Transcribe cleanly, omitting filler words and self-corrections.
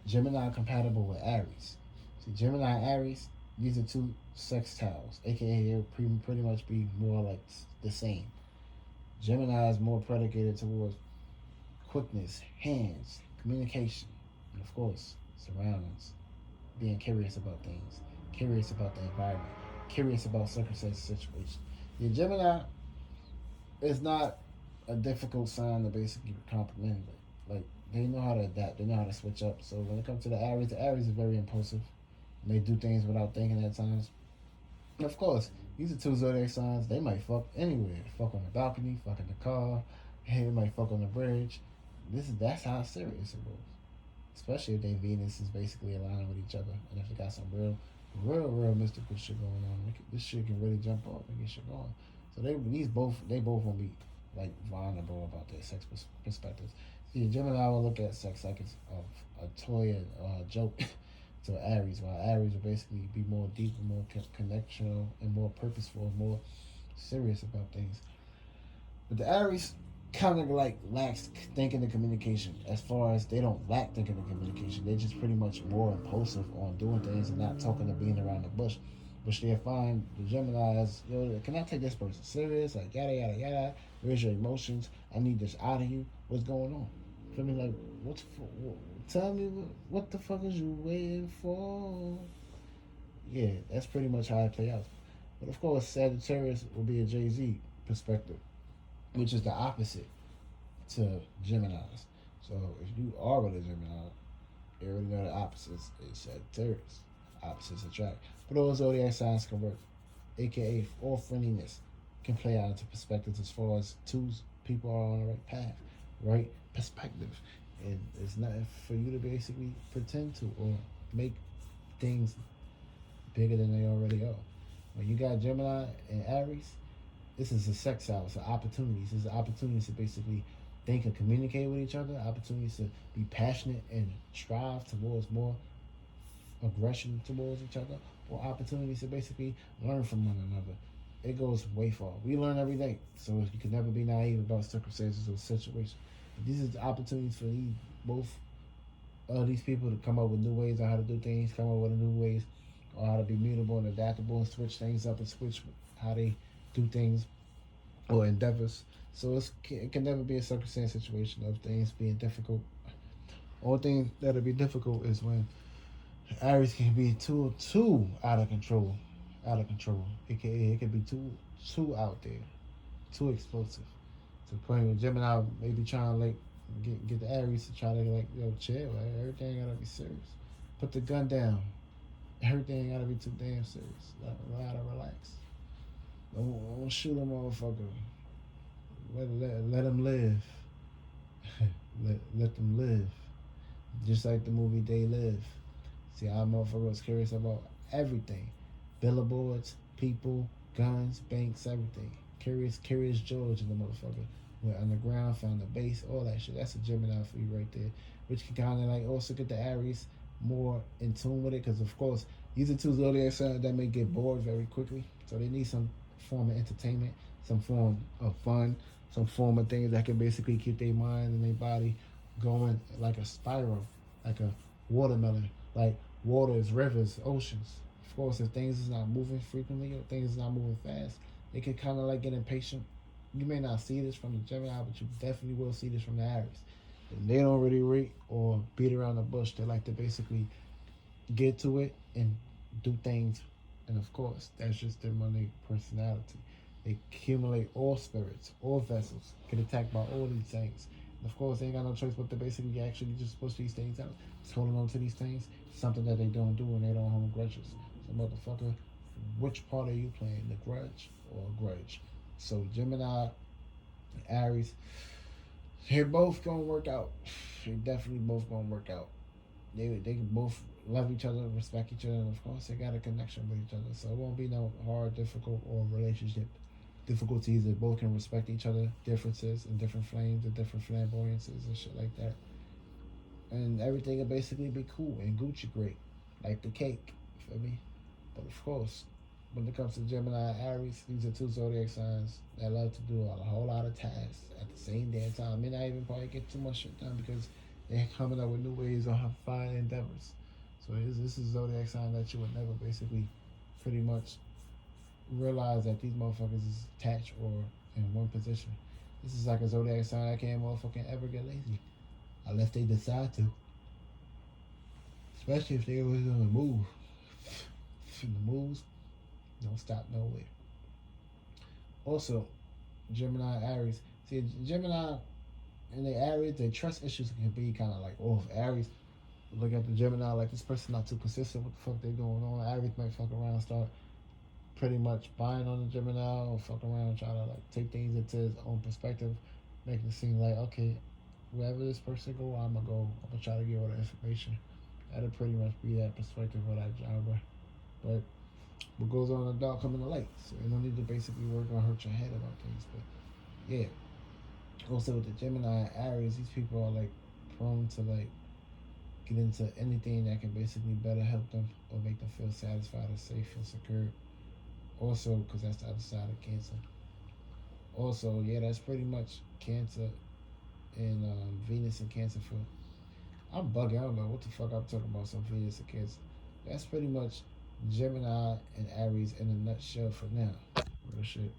Gemini compatible with Aries. See, Gemini and Aries, these are two sextiles, aka they'll pretty much be more like the same. Gemini is more predicated towards quickness, hands, communication, and of course, surroundings. Being curious about things, curious about the environment, curious about circumstances, situations. The Gemini is not a difficult sign to basically comprehend. Like they know how to adapt, they know how to switch up. So when it comes to the Aries is very impulsive. And they do things without thinking at times. And of course, these are two zodiac signs. They might fuck anywhere. Fuck on the balcony, fuck in the car. Hey, they might fuck on the bridge. That's how serious it goes. Especially if their Venus is basically aligning with each other, and if they got some real mystical shit going on. This shit can really jump off and get shit going. So they both will be like vulnerable about their sex perspectives. See, Gemini will look at sex like it's a toy or a joke to Aries, while Aries will basically be more deep and more connectional and more purposeful and more serious about things. But the Aries kind of like lacks thinking and communication. As far as they don't lack thinking and communication, they're just pretty much more impulsive on doing things and not talking or being around the bush. Which they find the Gemini as, yo, can I take this person serious? Like yada yada yada. Where's your emotions? I need this out of you. What's going on? Feel me? Like tell me what the fuck is you waiting for? Yeah, that's pretty much how it play out. But of course, Sagittarius will be a Jay Z perspective, which is the opposite to Gemini's. So if you are with a Gemini, you already know the opposites is Sagittarius. Opposites attract. But all zodiac signs can work, aka all friendliness can play out into perspectives as far as two people are on the right path, right perspective. And it's nothing for you to basically pretend to or make things bigger than they already are. When you got Gemini and Aries, this is a sex house, so opportunities. This is opportunities to basically think and communicate with each other, opportunities to be passionate and strive towards more aggression towards each other, or opportunities to basically learn from one another. It goes way far. We learn every day, so you can never be naive about circumstances or situations. But these are the opportunities for both these people to come up with new ways on how to do things, come up with new ways on how to be mutable and adaptable and switch things up and switch how they do things or endeavors. So it can never be a circumstance situation of things being difficult. Only thing that'll be difficult is when Aries can be too out of control, AKA it can be too out there, too explosive. To the point where Gemini may be trying to like get the Aries to try to like, yo, chill, like, everything gotta be serious. Put the gun down. Everything gotta be too damn serious. Gotta relax. Don't shoot a motherfucker. Let them live. let them live. Just like the movie They Live. See, our motherfucker was curious about everything. Billboards, people, guns, banks, everything. Curious George in the motherfucker. Went underground, found the base, all that shit. That's a Gemini for you right there. Which can kind of like also get the Aries more in tune with it. Because, of course, these are two zodiac signs that may get bored very quickly. So they need some form of entertainment, some form of fun, some form of things that can basically keep their mind and their body going like a spiral, like a watermelon. Like waters, rivers, oceans. Of course, if things is not moving frequently or things is not moving fast, it can kind of like get impatient. You may not see this from the Gemini, but you definitely will see this from the Aries. And they don't really rate or beat around the bush. They like to basically get to it and do things. And of course, that's just their money personality. They accumulate all spirits, all vessels, get attacked by all these things. And of course, they ain't got no choice but to basically actually just push these things out. Just holding on to these things, something that they don't do and they don't hold grudges. So, motherfucker, which part are you playing, the grudge or grudge? So, Gemini, Aries, they're both gonna work out. They definitely both gonna work out. They can both love each other, respect each other, and of course they got a connection with each other. So it won't be no hard, difficult, or relationship difficulties. They both can respect each other, differences and different flames and different flamboyances and shit like that. And everything will basically be cool and Gucci great, like the cake. You feel me? But of course, when it comes to Gemini and Aries, these are two zodiac signs that love to do a whole lot of tasks at the same damn time. May not even probably get too much shit done because They're coming up with new ways on how to find endeavors. So this is zodiac sign that you would never basically pretty much realize that these motherfuckers is attached or in one position. This is like a zodiac sign that can't motherfucking ever get lazy. Unless they decide to. Especially if they always on the move. The moves don't stop nowhere. Also, Gemini, Aries. See, Gemini and the Aries, their trust issues can be kind of like off. Aries, look at the Gemini like this person not too consistent. What the fuck they going on? Aries might fuck around, start pretty much buying on the Gemini or fuck around, trying to like take things into his own perspective, making it seem like okay, wherever this person go, I'ma go. I'ma try to get all the information. That'll pretty much be that perspective of that genre. But what goes on in the dark come in the light. So you don't need to basically work or hurt your head about things. But yeah. Also with the Gemini and Aries, these people are like prone to like get into anything that can basically better help them or make them feel satisfied or safe and secure. Also, because that's the other side of Cancer. Also, yeah, that's pretty much Cancer and Venus and Cancer for. I'm bugging. I don't know what the fuck I'm talking about. Some Venus and Cancer. That's pretty much Gemini and Aries in a nutshell for now. Real shit.